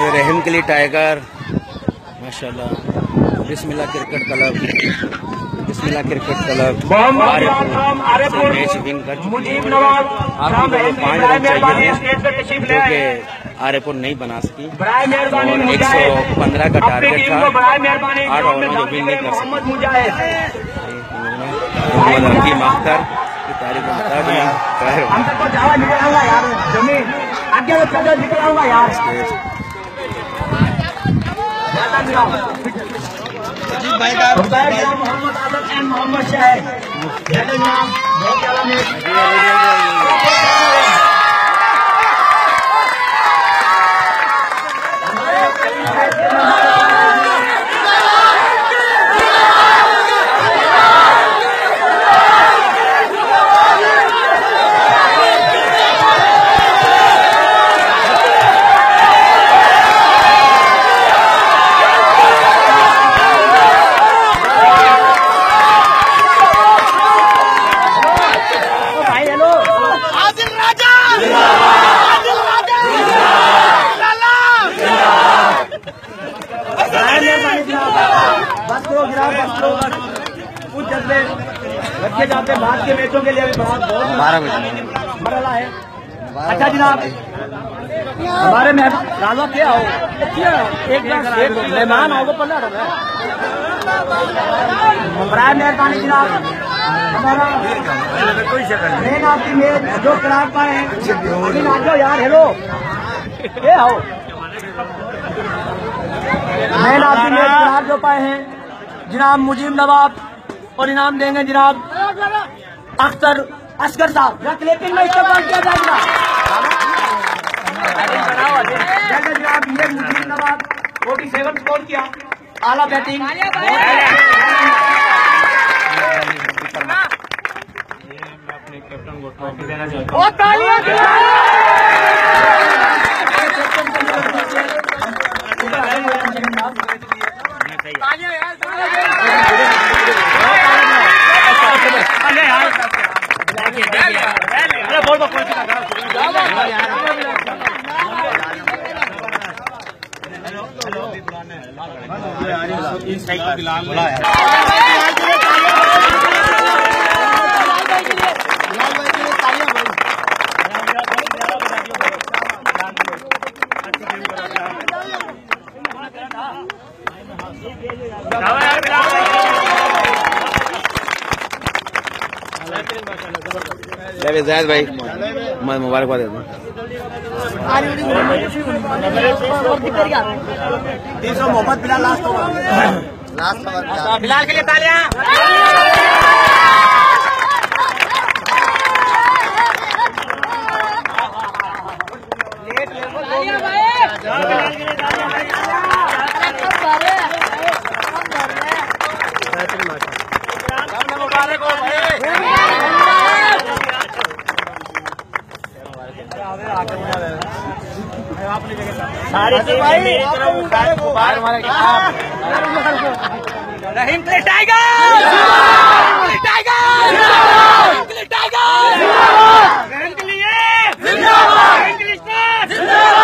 ये रहीम के लिए टाइगर माशाल्लाह। बिस्मिल्लाह क्रिकेट क्लब, बिस्मिल्लाह क्रिकेट क्लब मैच विन कर चुकी है। आखिरी 5 रन चाहिए थे जो कि आरेपुर नहीं बना सकी और 115 का टारगेट था। 8 ओवर में जो विन नहीं कर सकी। मोहम्मद हकीम अख्तर की तारीख को बता दें। मोहम्मद आदम एंड मोहम्मद शाहिद कुछ जज्बे रखे जाते हैं बाद के मैचों के लिए भी बहुत मरला है। अच्छा जनाब हमारे राजा क्या हो एक मेहमान हो पल्ला बराए मेहरबानी जनाब हमारा मेन आपकी मेज जो करा पाए हैं आ जाओ यार। हेलो ये आओ मेन आपकी मेज करा जो पाए हैं जनाब मुजीब नवाब और इनाम देंगे जनाब अख्तर असगर साहब। लेकिन में इस्तेमाल किया जाएगा जनाब ये मुजीब नवाब 47 स्कोर किया आला बैटिंग। अपने कैप्टन को ट्रॉफी देना चाहता जायद भाई मैं मुबारकबाद देता हूँ। मोहम्मद बिलाल लास्ट ओवर बिलाल के लिए तालियां। रहीम के लिए टाइगर जिंदाबाद।